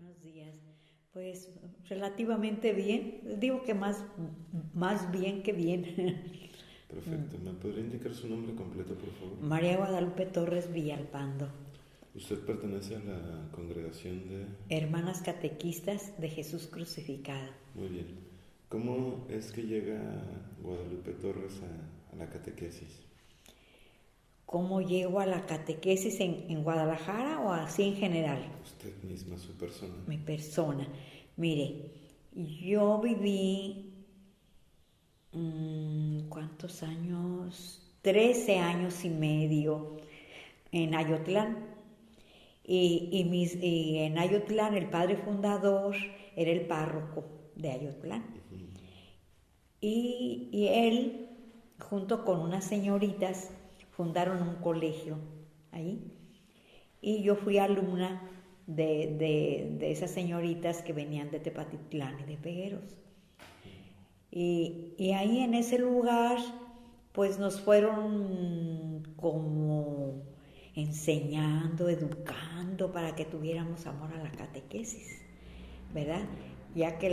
buenos días. Pues relativamente bien. Digo que más bien que bien. Perfecto. ¿Me podría indicar su nombre completo, por favor? María Guadalupe Torres Villalpando, Usted pertenece a la congregación de... Hermanas Catequistas de Jesús Crucificado. Muy bien. ¿Cómo es que llega Guadalupe Torres a la catequesis? ¿Cómo llego a la catequesis en Guadalajara o así en general? Usted misma, su persona. Mi persona. Mire, yo viví, ¿cuántos años? 13 años y medio en Ayotlán. Y en Ayotlán el padre fundador era el párroco de Ayotlán. Y él, junto con unas señoritas, fundaron un colegio ahí. Y yo fui alumna de esas señoritas que venían de Tepatitlán y de Pegueros. Y ahí en ese lugar, pues nos fueron como enseñando, educando para que tuviéramos amor a la catequesis, ¿verdad? Ya que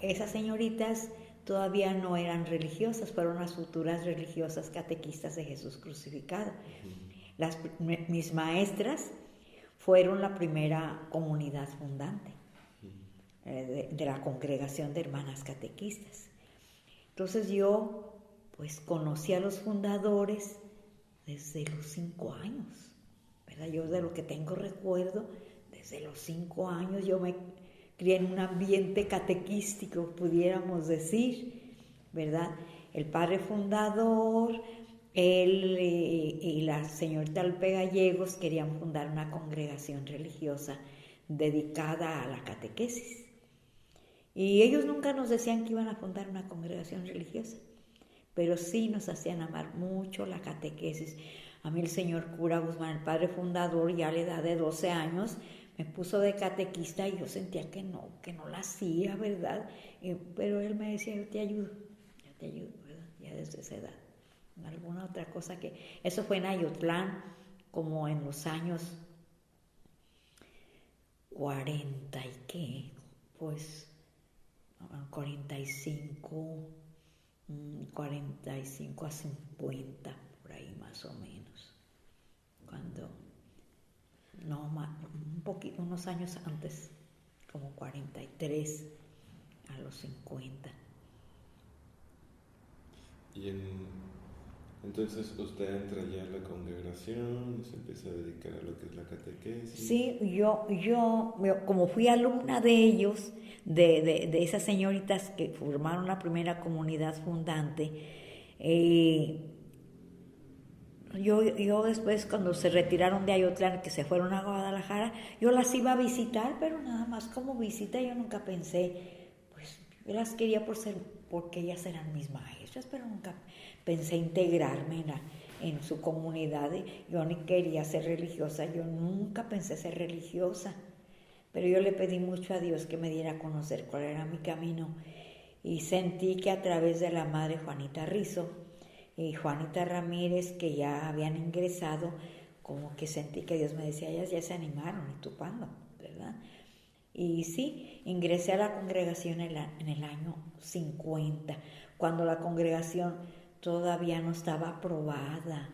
esas señoritas todavía no eran religiosas, fueron las futuras religiosas catequistas de Jesús Crucificado. Mis maestras fueron la primera comunidad fundante de la congregación de hermanas catequistas. Entonces yo pues conocí a los fundadores desde los 5 años, ¿verdad? Yo de lo que tengo recuerdo, desde los 5 años yo me crié en un ambiente catequístico, pudiéramos decir, ¿verdad? El padre fundador, él y la señorita Alpe Gallegos querían fundar una congregación religiosa dedicada a la catequesis. Y ellos nunca nos decían que iban a fundar una congregación religiosa, pero sí nos hacían amar mucho la catequesis. A mí el señor cura Guzmán, el padre fundador, ya a la edad de 12 años, me puso de catequista y yo sentía que no la hacía, ¿verdad? Pero él me decía, yo te ayudo, ¿verdad? Ya desde esa edad. Alguna otra cosa eso fue en Ayotlán, como en los años 40 y qué, pues 45 a 50, por ahí más o menos, unos años antes, como 43 a los 50. Entonces usted entra ya a la congregación y se empieza a dedicar a lo que es la catequesis. Sí, yo como fui alumna de ellos, de esas señoritas que formaron la primera comunidad fundante, yo después cuando se retiraron de Ayotlán, que se fueron a Guadalajara, yo las iba a visitar, pero nada más como visita. Yo nunca pensé, pues yo las quería porque ellas eran mis maestras, pero nunca pensé integrarme en su comunidad. Yo ni quería ser religiosa, yo nunca pensé ser religiosa, pero yo le pedí mucho a Dios que me diera a conocer cuál era mi camino, y sentí que a través de la madre Juanita Rizo y Juanita Ramírez, que ya habían ingresado, como que sentí que Dios me decía, ellas ya se animaron, ¿y tú cuándo? ¿Verdad? Y sí, ingresé a la congregación en el año 50, cuando la congregación todavía no estaba aprobada.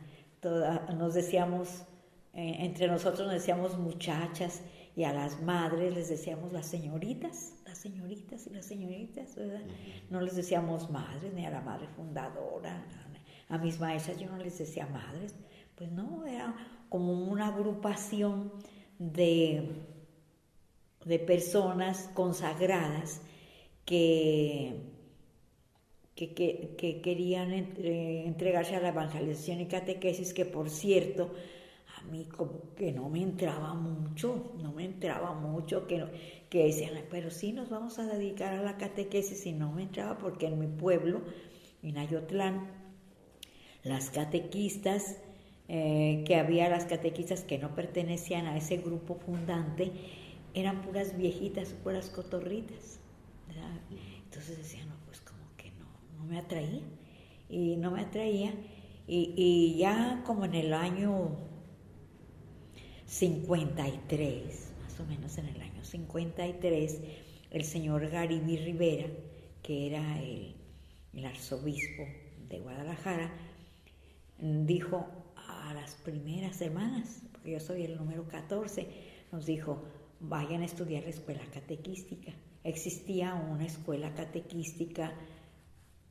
Nos decíamos, entre nosotros nos decíamos muchachas, y a las madres les decíamos las señoritas, ¿verdad? No les decíamos madres, ni a la madre fundadora, a mis maestras yo no les decía madres. Pues no, era como una agrupación de personas consagradas que querían entregarse a la evangelización y catequesis, que por cierto, a mí como que no me entraba mucho, que decían, pero sí nos vamos a dedicar a la catequesis, y no me entraba porque en mi pueblo, en Ayotlán, las catequistas, las catequistas que no pertenecían a ese grupo fundante, eran puras viejitas, puras cotorritas, ¿verdad? Entonces decían, no, pues como que no me atraía, y ya como en el año 53, más más o menos en el año 53, el señor Garibí Rivera, que era el arzobispo de Guadalajara, dijo a las primeras hermanas, porque yo soy el número 14, nos dijo, vayan a estudiar la escuela catequística. Existía una escuela catequística,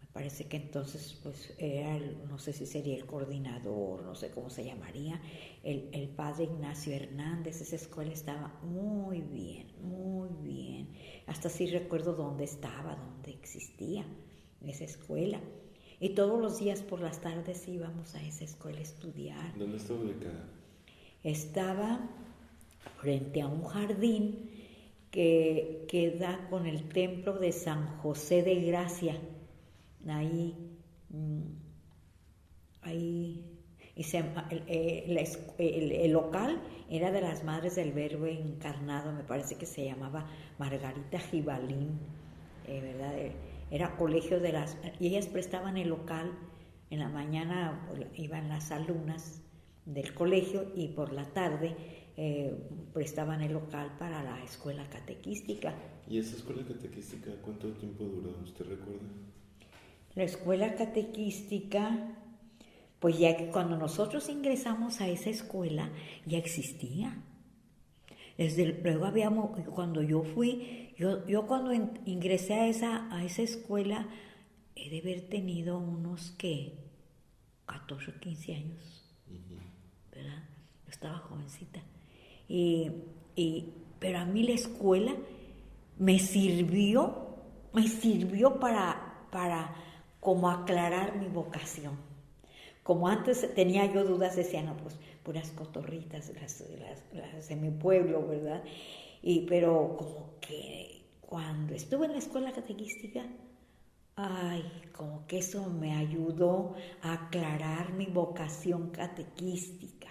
me parece que entonces pues era, no sé si sería el coordinador, no sé cómo se llamaría, el padre Ignacio Hernández. Esa escuela estaba muy bien, hasta sí recuerdo dónde estaba, dónde existía esa escuela. Y todos los días por las tardes íbamos a esa escuela a estudiar. ¿Dónde está ubicada? Estaba frente a un jardín que da con el templo de San José de Gracia. Ahí y el local era de las Madres del Verbo Encarnado, me parece que se llamaba Margarita Gibalín, ¿verdad? Era colegio de las... Y ellas prestaban el local, en la mañana iban las alumnas del colegio y por la tarde prestaban el local para la escuela catequística. ¿Y esa escuela catequística cuánto tiempo duró? ¿Usted recuerda? La escuela catequística, pues ya que cuando nosotros ingresamos a esa escuela ya existía. Luego habíamos, cuando yo fui, yo cuando ingresé a esa escuela he de haber tenido unos 14 o 15 años, ¿verdad? Yo estaba jovencita. Pero a mí la escuela me sirvió para como aclarar mi vocación. Como antes tenía yo dudas, decía, no, pues puras cotorritas, las de mi pueblo, ¿verdad? Pero como que cuando estuve en la escuela catequística, como que eso me ayudó a aclarar mi vocación catequística,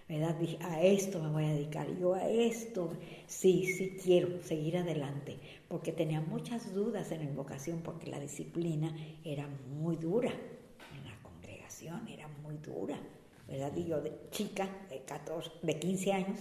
¿verdad? Dije, a esto me voy a dedicar, yo a esto, sí quiero seguir adelante, porque tenía muchas dudas en mi vocación, porque la disciplina era muy dura, en la congregación era muy dura, ¿verdad? Y yo de chica, de 15 años,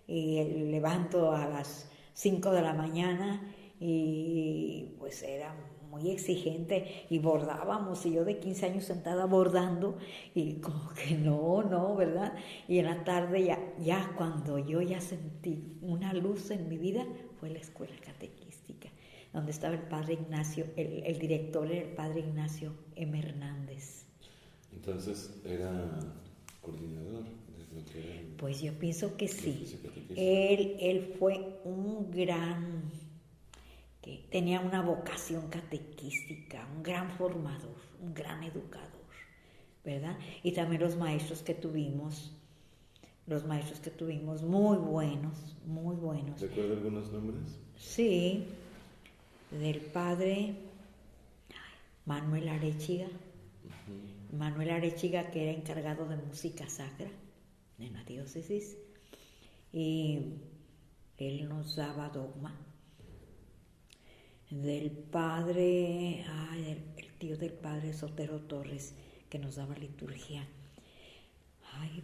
y levanto a las 5 de la mañana y pues era muy exigente y bordábamos y yo de 15 años sentada bordando y como que no, ¿verdad? Y en la tarde ya cuando yo ya sentí una luz en mi vida fue la escuela catequística, donde estaba el padre Ignacio, el director era el padre Ignacio M. Hernández. Entonces era coordinador de lo que era. Pues yo pienso que sí. Él fue un gran, que tenía una vocación catequística, un gran formador, un gran educador, ¿verdad? Y también los maestros que tuvimos muy buenos. ¿Recuerda algunos nombres? Sí, del padre Manuel Arechiga. Manuel Arechiga, que era encargado de música sacra en la diócesis, y él nos daba dogma. Del padre, el tío del padre Sotero Torres, que nos daba liturgia.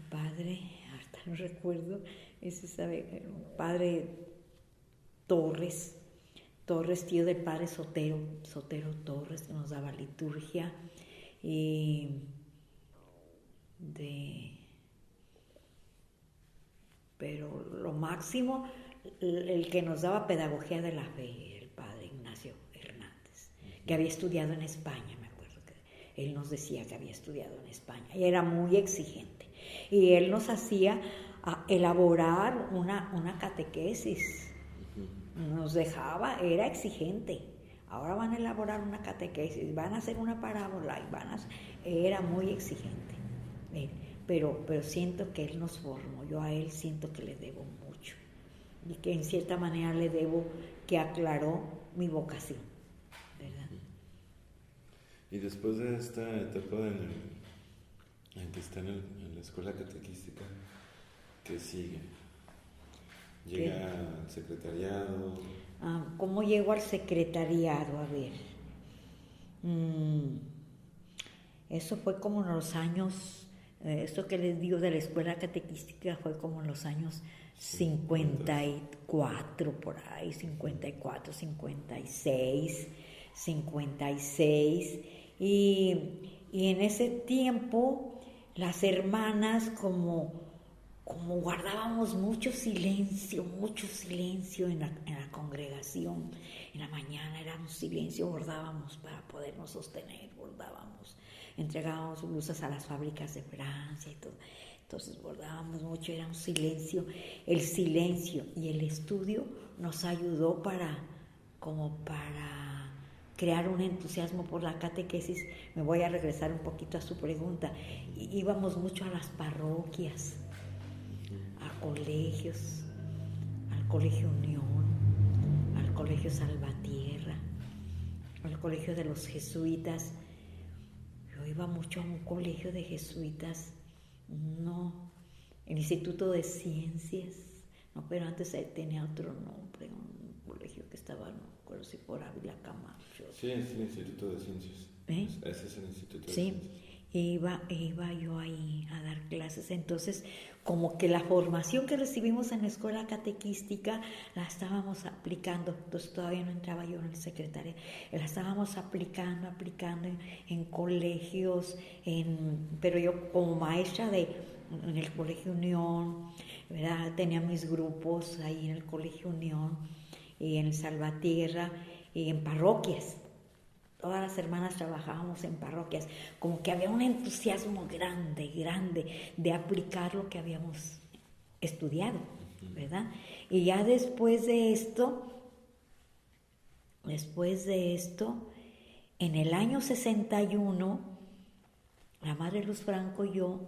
Padre, hasta no recuerdo, ese sabe, padre Torres, tío del padre Sotero Torres, que nos daba liturgia. Pero lo máximo, el que nos daba pedagogía de la fe, el padre Ignacio Hernández, que había estudiado en España, me acuerdo que él nos decía que había estudiado en España y era muy exigente, y él nos hacía elaborar una catequesis, nos dejaba, era exigente. Ahora van a elaborar una catequesis, van a hacer una parábola era muy exigente. Pero siento que él nos formó, yo a él siento que le debo mucho y que en cierta manera le debo que aclaró mi vocación, ¿verdad? Y después de esta etapa en que está en la escuela catequística, ¿qué sigue? ¿Llega al secretariado? ¿Cómo llego al secretariado? A ver, eso fue como en los años Esto que les digo de la escuela catequística fue como en los años 54, por ahí, 54, 56, 56. Y en ese tiempo las hermanas como guardábamos mucho silencio en la congregación. En la mañana era un silencio, bordábamos para podernos sostener, entregábamos blusas a las fábricas de Francia y todo. Entonces bordábamos mucho, era un silencio. El silencio y el estudio nos ayudó para crear un entusiasmo por la catequesis. Me voy a regresar un poquito a su pregunta. Íbamos mucho a las parroquias, a colegios, al Colegio Unión, al Colegio Salvatierra, al Colegio de los Jesuitas. Yo iba mucho a un colegio de jesuitas, el Instituto de Ciencias, pero antes tenía otro nombre, un colegio que estaba, no recuerdo si por Ávila Camacho. Sí, es el Instituto de Ciencias. Ese es el Instituto de Ciencias. Iba yo ahí a dar clases. Entonces, como que la formación que recibimos en la escuela catequística la estábamos aplicando. Entonces todavía no entraba yo en el secretario. La estábamos aplicando en colegios, pero yo como maestra en el Colegio Unión, ¿verdad? Tenía mis grupos ahí en el Colegio Unión y en el Salvatierra y en parroquias. Todas las hermanas trabajábamos en parroquias, como que había un entusiasmo grande de aplicar lo que habíamos estudiado, ¿verdad? Y ya después de esto, en el año 61, la Madre Luz Franco y yo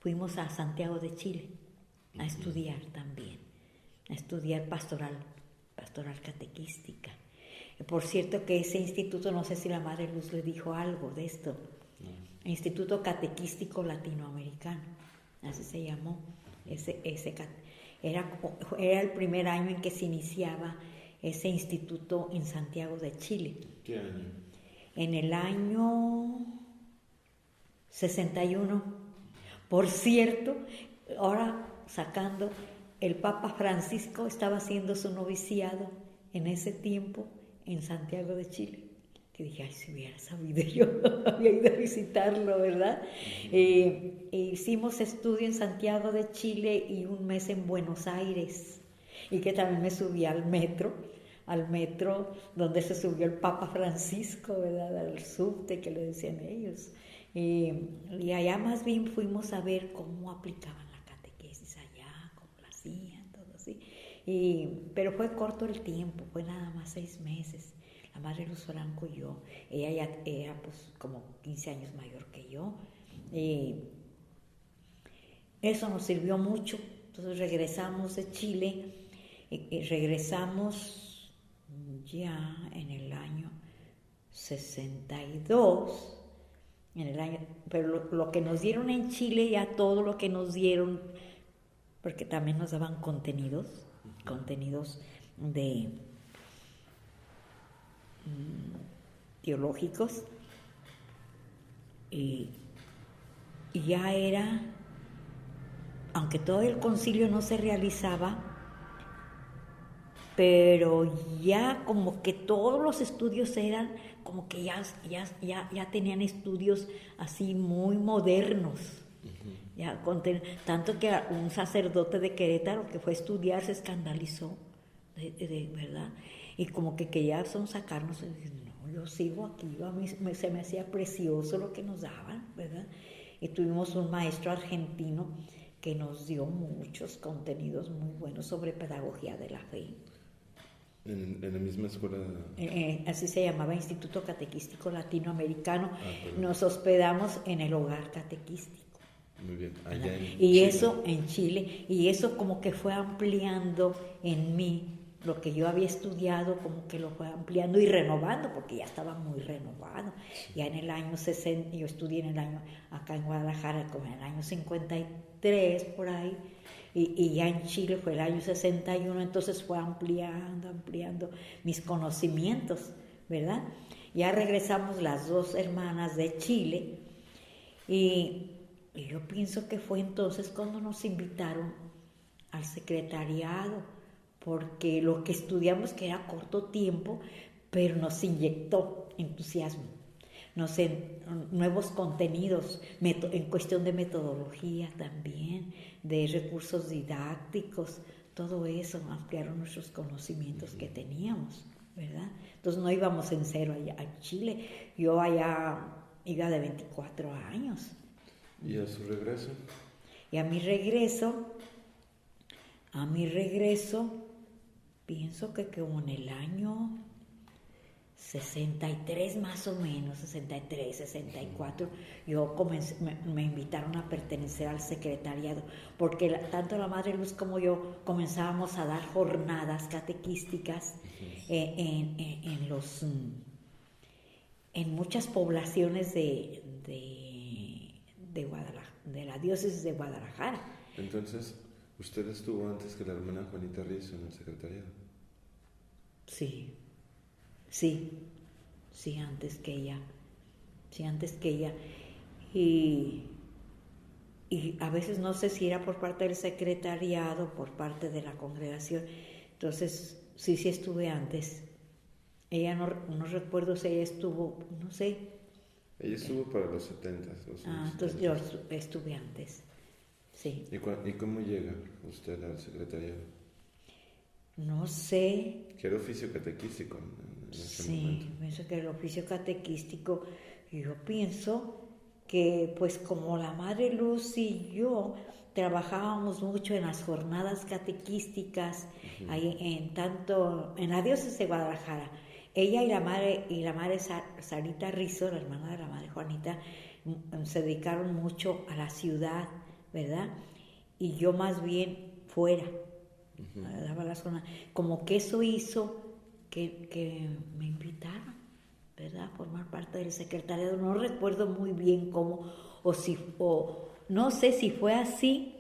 fuimos a Santiago de Chile a estudiar también, a estudiar pastoral catequística. Por cierto que ese instituto, no sé si la Madre Luz le dijo algo de esto, Instituto Catequístico Latinoamericano, así se llamó, era el primer año en que se iniciaba ese instituto en Santiago de Chile. ¿Qué año? En el año 61. Por cierto, ahora sacando, el Papa Francisco estaba haciendo su noviciado en ese tiempo en Santiago de Chile, que dije, ay, si hubiera sabido, yo había ido a visitarlo, ¿verdad? Hicimos estudio en Santiago de Chile y un mes en Buenos Aires, y que también me subí al metro donde se subió el Papa Francisco, ¿verdad? Al subte que le decían ellos, y allá más bien fuimos a ver cómo aplicaban la catequesis allá, cómo la hacían, todo así. Pero fue corto el tiempo, fue nada más 6 meses. La Madre Luz Franco y yo, ella ya era pues como 15 años mayor que yo. Eso nos sirvió mucho. Entonces regresamos de Chile, regresamos ya en el año 62, pero lo que nos dieron en Chile, ya todo lo que nos dieron, porque también nos daban contenidos de teológicos, y ya era, aunque todo el concilio no se realizaba, pero ya como que todos los estudios eran como que ya tenían estudios así muy modernos. Ya, tanto que un sacerdote de Querétaro que fue a estudiar se escandalizó, ¿verdad? Y como que ya son sacarnos, no, yo sigo aquí, a mí se me hacía precioso lo que nos daban, ¿verdad? Y tuvimos un maestro argentino que nos dio muchos contenidos muy buenos sobre pedagogía de la fe. ¿En la misma escuela? Así se llamaba, Instituto Catequístico Latinoamericano. Nos hospedamos en el hogar catequístico. Muy bien, allá en y Chile. Eso en Chile, y eso como que fue ampliando en mí lo que yo había estudiado, como que lo fue ampliando y renovando, porque ya estaba muy renovado. Ya en el año 60, yo estudié acá en Guadalajara, como en el año 53, por ahí, y ya en Chile fue el año 61, entonces fue ampliando mis conocimientos, ¿verdad? Ya regresamos las 2 hermanas de Chile, y Y yo pienso que fue entonces cuando nos invitaron al secretariado, porque lo que estudiamos que era corto tiempo, pero nos inyectó entusiasmo, nuevos contenidos, en cuestión de metodología también, de recursos didácticos, todo eso ampliaron nuestros conocimientos que teníamos, ¿verdad? Entonces no íbamos en cero allá a Chile, yo allá iba de 24 años. ¿Y a su regreso? Y a mi regreso, pienso que como en el año 63 más o menos, 63, 64, yo comencé, me invitaron a pertenecer al secretariado, porque tanto la Madre Luz como yo comenzábamos a dar jornadas catequísticas en muchas poblaciones de la diócesis de Guadalajara. Entonces, ¿usted estuvo antes que la hermana Juanita Rizzo en el secretariado? Sí, antes que ella. Y a veces no sé si era por parte del secretariado, por parte de la congregación. Entonces, sí estuve antes. Ella no recuerdo si ella estuvo, no sé. Ella estuvo para los 70. Entonces yo estuve antes, sí. ¿Y cómo llega usted al secretariado? No sé. ¿Qué era oficio catequístico en ese momento? Sí, pienso que el oficio catequístico, yo pienso que pues como la Madre Luz y yo trabajábamos mucho en las jornadas catequísticas, ahí tanto en la diócesis de Guadalajara. Ella y la madre Sarita Rizzo, la hermana de la Madre Juanita, se dedicaron mucho a la ciudad, ¿verdad? Y yo más bien fuera. Daba las jornadas. Como que eso hizo que me invitaran, ¿verdad? A formar parte del secretariado. No recuerdo muy bien cómo, o no sé si fue así,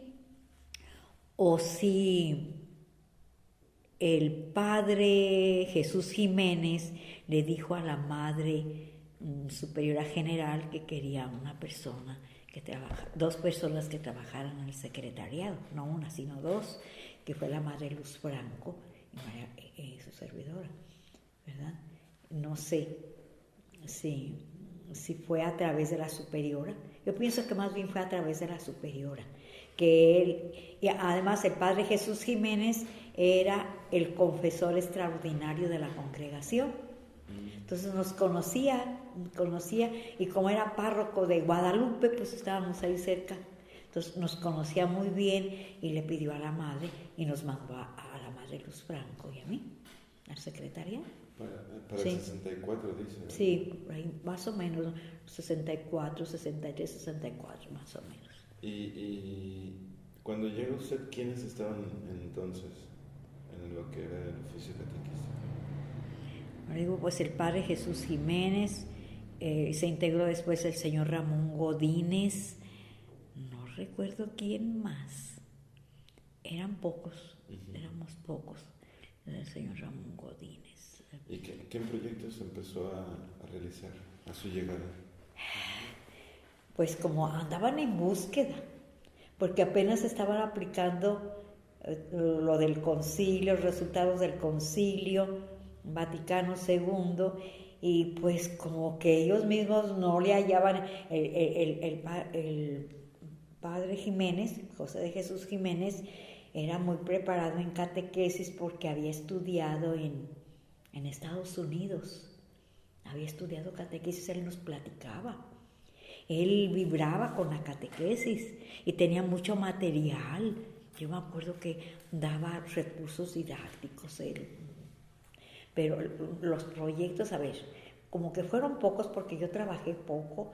o si el padre Jesús Jiménez le dijo a la madre superiora general que quería dos personas que trabajaran en el secretariado, no una, sino dos, que fue la Madre Luz Franco y su servidora, ¿verdad? No sé si fue a través de la superiora. Yo pienso que más bien fue a través de la superiora, y además el padre Jesús Jiménez era el confesor extraordinario de la congregación. Entonces nos conocía, y como era párroco de Guadalupe, pues estábamos ahí cerca. Entonces nos conocía muy bien y le pidió a la madre y nos mandó a la Madre Luz Franco y a mí, al secretariado. Para el 64, dice. ¿Verdad? Sí, por ahí, más o menos, 64, 63, 64, más o menos. Y cuando llega usted, ¿quiénes estaban entonces en lo que era el oficio catequístico? Digo, pues el padre Jesús Jiménez, se integró después el señor Ramón Godínez, no recuerdo quién más, éramos pocos, el señor Ramón Godínez. ¿Y qué proyectos empezó a realizar a su llegada? Pues como andaban en búsqueda, porque apenas estaban aplicando lo del concilio, los resultados del concilio Vaticano II, y pues como que ellos mismos no le hallaban. El padre Jiménez, José de Jesús Jiménez, era muy preparado en catequesis porque había estudiado en Estados Unidos, había estudiado catequesis, él nos platicaba. Él vibraba con la catequesis y tenía mucho material. Yo me acuerdo que daba recursos didácticos él. Pero los proyectos, a ver, como que fueron pocos porque yo trabajé poco,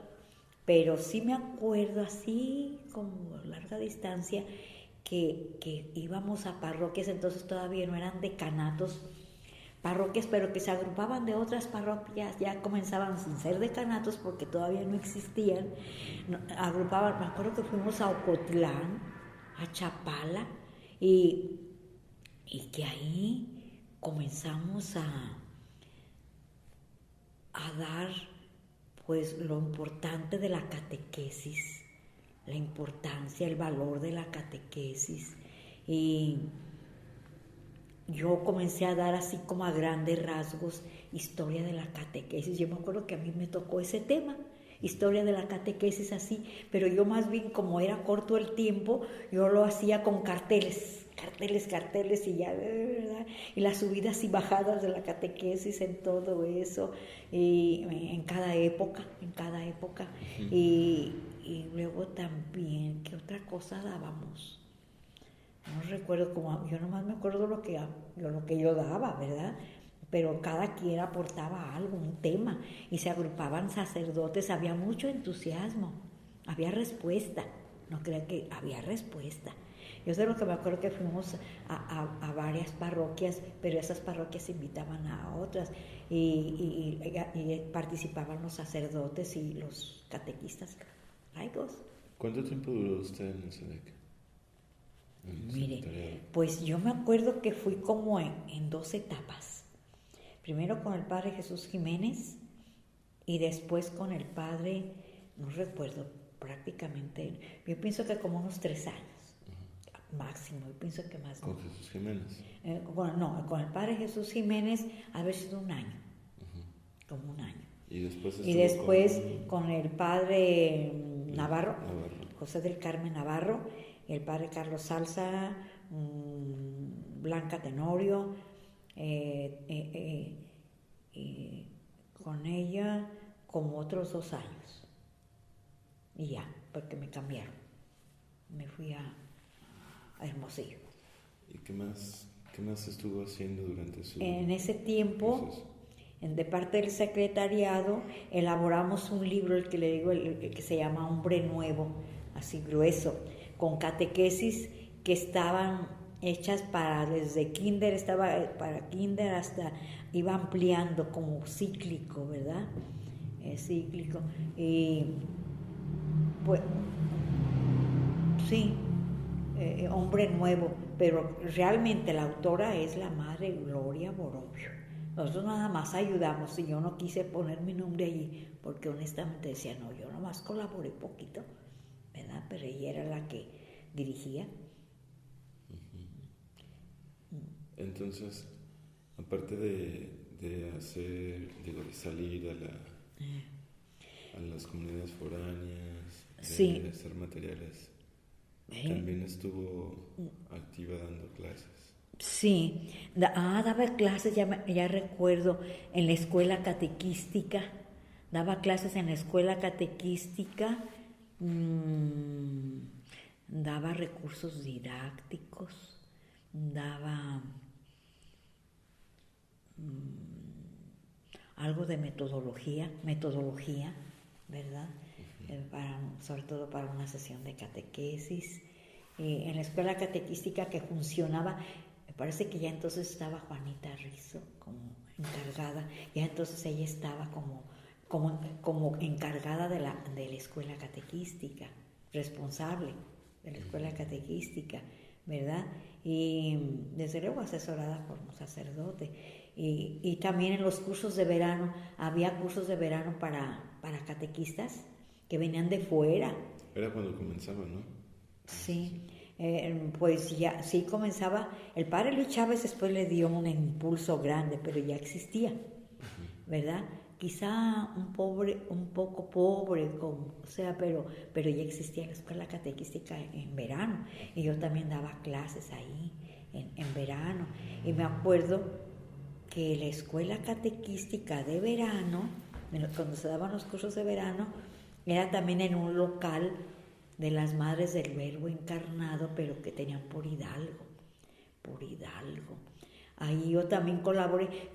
pero sí me acuerdo así como a larga distancia que íbamos a parroquias, entonces todavía no eran decanatos, parroquias, pero que se agrupaban de otras parroquias, ya comenzaban sin ser decanatos porque todavía no existían, agrupaban. Me acuerdo que fuimos a Ocotlán, a Chapala, y que ahí comenzamos a dar pues lo importante de la catequesis, la importancia, el valor de la catequesis. Y yo comencé a dar así como a grandes rasgos historia de la catequesis. Yo me acuerdo que a mí me tocó ese tema, historia de la catequesis así, pero yo más bien como era corto el tiempo, yo lo hacía con carteles y ya, ¿verdad? Y las subidas y bajadas de la catequesis en todo eso, y en cada época. Uh-huh. Y luego también, ¿qué otra cosa dábamos? No recuerdo cómo, yo nomás me acuerdo lo que yo daba, ¿verdad? Pero cada quien aportaba algo, un tema, y se agrupaban sacerdotes, había mucho entusiasmo, había respuesta, no crean que había respuesta. Yo sé lo que me acuerdo que fuimos a varias parroquias, pero esas parroquias invitaban a otras y participaban los sacerdotes y los catequistas laicos. ¿Cuánto tiempo duró usted en el SEDEC? Mire, pues yo me acuerdo que fui como en 2 etapas. Primero con el padre Jesús Jiménez y después con el padre, no recuerdo prácticamente, yo pienso que como unos 3 años. Máximo, yo pienso que más. ¿Con Jesús Jiménez? Con el padre Jesús Jiménez haber sido 1 año, como 1 año. Y después con el padre Navarro, José del Carmen Navarro, el padre Carlos Salza, Blanca Tenorio, con ella como otros 2 años. Y ya, porque me cambiaron. Me fui a Hermosillo. ¿Y qué más estuvo haciendo durante su... En ese tiempo, proceso? de parte del secretariado, elaboramos un libro, el que le digo, el que se llama Hombre Nuevo, así grueso, con catequesis que estaban hechas desde kinder, para kinder hasta, iba ampliando como cíclico, ¿verdad? Cíclico. Y pues, sí, Hombre Nuevo, pero realmente la autora es la madre Gloria Borovio. Nosotros nada más ayudamos y yo no quise poner mi nombre allí porque honestamente decía, no, yo nomás colaboré poquito, ¿verdad? Pero ella era la que dirigía. Entonces, aparte de salir a las comunidades foráneas, de hacer materiales, también estuvo activa dando clases. Sí, daba clases, ya recuerdo, en la escuela catequística, daba clases en la escuela catequística, daba recursos didácticos, daba algo de metodología, ¿verdad? Sobre todo para una sesión de catequesis. En la escuela catequística que funcionaba, me parece que ya entonces estaba Juanita Rizzo como encargada, ya entonces ella estaba como encargada de la escuela catequística, responsable de la escuela catequística, ¿verdad? Y desde luego asesorada por un sacerdote. Y también en los cursos de verano, había cursos de verano para catequistas que venían de fuera. Era cuando comenzaba, ¿no? Sí, pues ya, sí comenzaba. El padre Luis Chávez después le dio un impulso grande, pero ya existía, ¿verdad? Quizá un poco pobre, pero ya existía la escuela catequística en verano. Y yo también daba clases ahí en verano. Y me acuerdo que la escuela catequística de verano, cuando se daban los cursos de verano, era también en un local de las Madres del Verbo Encarnado, pero que tenían por Hidalgo. Ahí yo también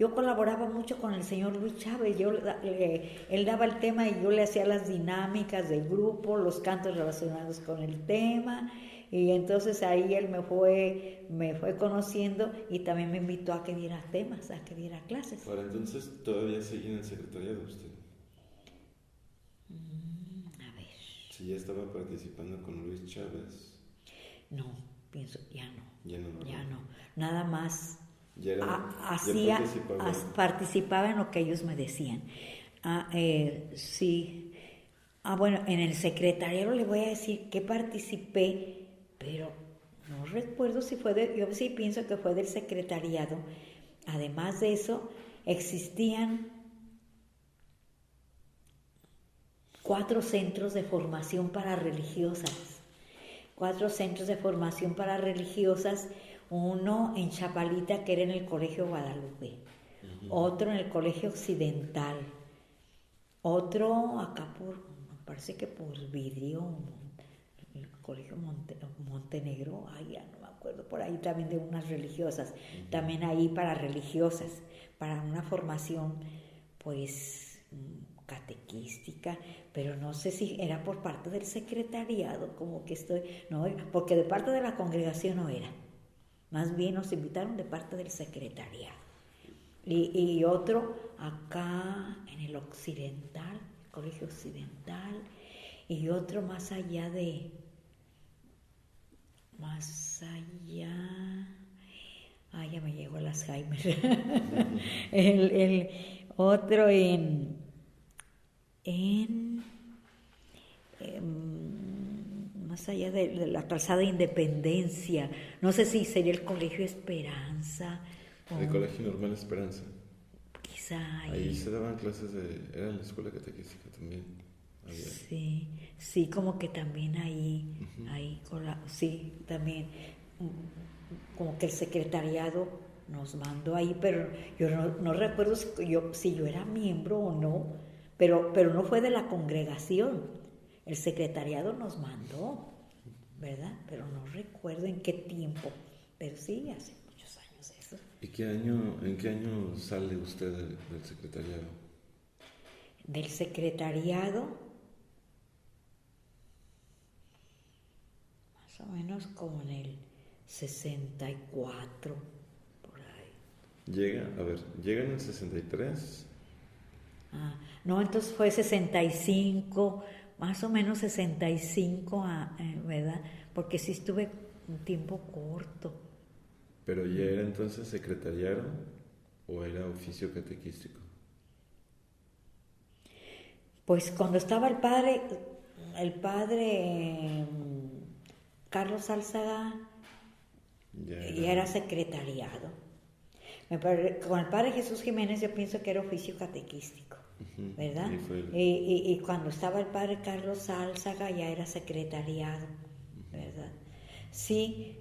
yo colaboraba mucho con el señor Luis Chávez, él daba el tema y yo le hacía las dinámicas del grupo, los cantos relacionados con el tema, y entonces ahí él me fue conociendo y también me invitó a que diera temas, a que diera clases. Para entonces todavía seguía en el secretariado usted. A ver. Si ya estaba participando con Luis Chávez. No, pienso, ya no. Ya no. Nada más ya participaba en lo que ellos me decían. Sí, Bueno, en el secretariado le voy a decir que participé, pero no recuerdo si yo sí pienso que fue del secretariado. Además de eso, existían 4 centros de formación para religiosas. 4 centros de formación para religiosas, uno en Chapalita, que era en el Colegio Guadalupe, otro en el Colegio Occidental, otro acá parece que por Vidrio, el Colegio Montenegro, ya no me acuerdo, por ahí también de unas religiosas, también ahí para religiosas, para una formación pues catequística, pero no sé si era por parte del secretariado, como que no, porque de parte de la congregación no era, más bien nos invitaron de parte del secretariado. Y otro acá en el Occidental, el Colegio Occidental, y otro más allá, ya me llegó el Alzheimer, el otro más allá de la calzada Independencia, no sé si sería el Colegio Esperanza. El Colegio Normal Esperanza. Quizá ahí se daban clases era la escuela catequística también. Sí, como que también ahí sí, también como que el secretariado nos mandó ahí, pero yo no recuerdo si yo era miembro o no, pero no fue de la congregación, el secretariado nos mandó, ¿verdad? Pero no recuerdo en qué tiempo, pero sí, hace muchos años eso. ¿Y en qué año sale usted del secretariado? Del secretariado, más o menos como en el 64, por ahí. ¿Llega en el 63? No, entonces fue 65, más o menos 65, ¿verdad? Porque sí estuve un tiempo corto. ¿Pero ya era entonces secretariado o era oficio catequístico? Pues cuando estaba el padre Carlos Álzaga, ya era secretariado. Con el padre Jesús Jiménez yo pienso que era oficio catequístico, ¿verdad? Y cuando estaba el padre Carlos Álzaga ya era secretariado, ¿verdad? Sí.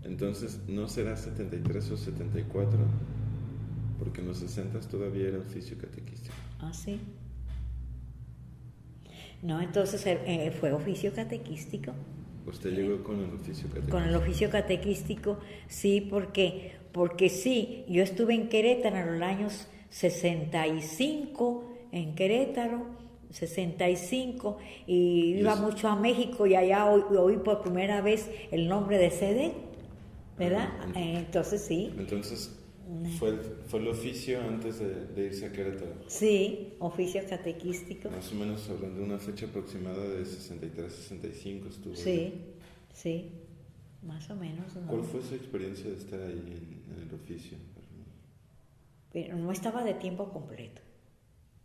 Entonces, ¿no será 73 o 74? Porque en los 60 todavía era oficio catequístico. Sí. No, entonces fue oficio catequístico. ¿Usted llegó con el oficio catequístico? Con el oficio catequístico, sí, porque sí, yo estuve en Querétaro en los años 65, en Querétaro, 65, y iba mucho a México y allá oí por primera vez el nombre de sede, ¿verdad? Entonces sí. Entonces, ¿fue el oficio antes de irse a Querétaro? Sí, oficio catequístico. Más o menos hablando de una fecha aproximada de 63-65 estuvo. Sí, más o menos. ¿No? ¿Cuál fue su experiencia de estar ahí en el oficio? Pero no estaba de tiempo completo.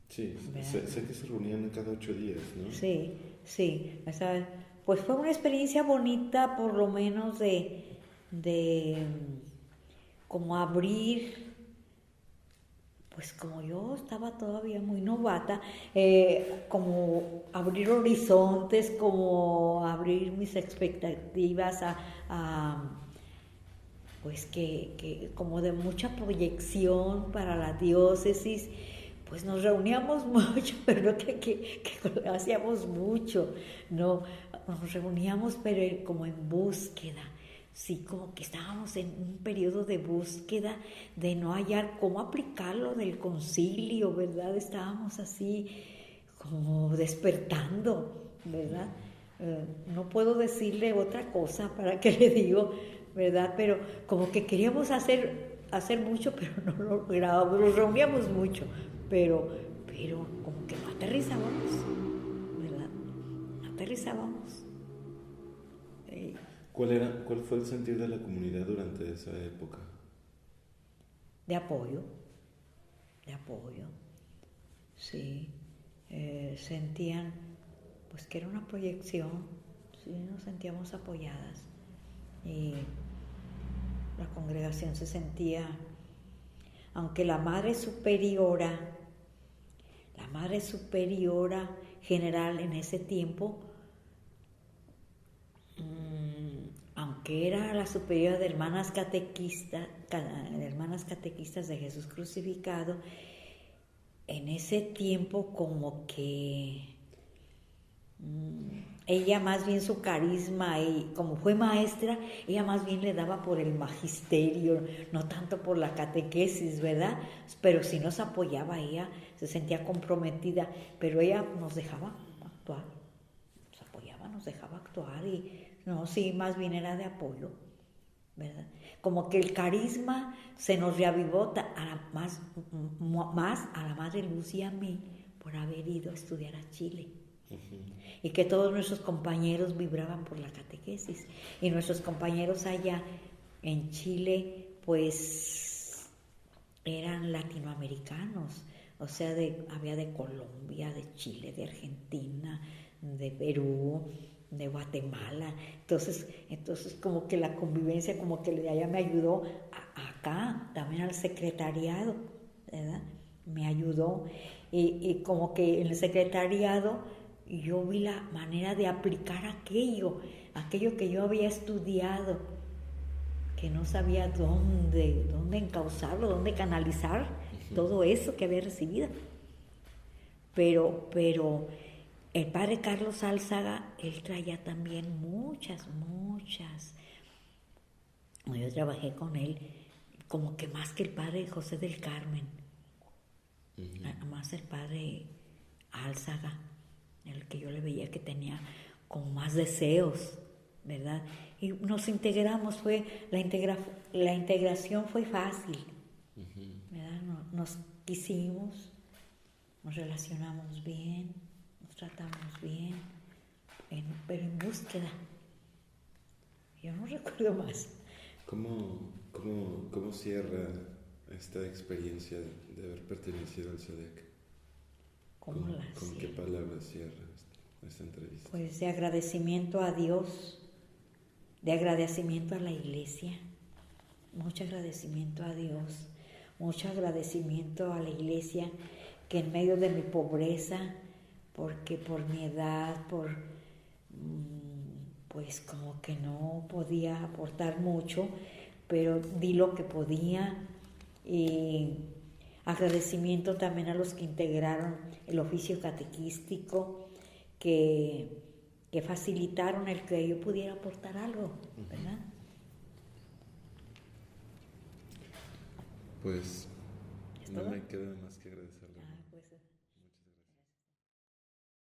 Sí, sé que se reunían cada 8 días, ¿no? Sí. Pues fue una experiencia bonita, por lo menos de como abrir, pues como yo estaba todavía muy novata, como abrir horizontes, como abrir mis expectativas pues que como de mucha proyección para la diócesis. Pues nos reuníamos mucho, pero no que hacíamos mucho, no, nos reuníamos pero como en búsqueda. Sí, como que estábamos en un periodo de búsqueda, de no hallar cómo aplicarlo del concilio, ¿verdad? Estábamos así como despertando, ¿verdad? No puedo decirle otra cosa para que le digo, ¿verdad? Pero como que queríamos hacer mucho, pero no lo lográbamos, nos reuníamos mucho, pero como que no aterrizábamos, ¿verdad? No aterrizábamos. ¿Cuál fue el sentir de la comunidad durante esa época? De apoyo, sí. sentían pues que era una proyección, sí, nos sentíamos apoyadas y la congregación se sentía, aunque la Madre Superiora general en ese tiempo, aunque era la superiora de hermanas catequistas de Jesús crucificado, en ese tiempo como que ella más bien su carisma y como fue maestra, ella más bien le daba por el magisterio, no tanto por la catequesis, ¿verdad? Pero sí nos apoyaba, ella se sentía comprometida, pero ella nos dejaba actuar, nos apoyaba, nos dejaba actuar y no, sí, más bien era de apoyo, ¿verdad? Como que el carisma se nos reavivó más a la Madre Luz y a mí por haber ido a estudiar a Chile. Y que todos nuestros compañeros vibraban por la catequesis. Y nuestros compañeros allá en Chile, pues, eran latinoamericanos. O sea, había de Colombia, de Chile, de Argentina, de Perú, de Guatemala. Entonces como que la convivencia, como que de allá me ayudó acá, también al secretariado, ¿verdad? Me ayudó. Y como que en el secretariado yo vi la manera de aplicar aquello que yo había estudiado, que no sabía dónde encauzarlo, dónde canalizar todo eso que había recibido. Pero el padre Carlos Álzaga, él traía también muchas. Yo trabajé con él como que más que el padre José del Carmen, más el padre Álzaga, el que yo le veía que tenía como más deseos, ¿verdad? Y nos integramos, la integración fue fácil, ¿verdad? Nos quisimos, nos relacionamos bien, nos tratamos bien, pero en búsqueda. Yo no recuerdo más. ¿Cómo cierra esta experiencia de haber pertenecido al SEDEC? ¿Con qué palabras cierra esta entrevista? Pues de agradecimiento a Dios, de agradecimiento a la iglesia, mucho agradecimiento a Dios, mucho agradecimiento a la iglesia que en medio de mi pobreza, porque por mi edad, pues como que no podía aportar mucho, pero di lo que podía. Y agradecimiento también a los que integraron el oficio catequístico, que facilitaron el que yo pudiera aportar algo, ¿verdad? Pues no me queda más que agradecerle. Pues,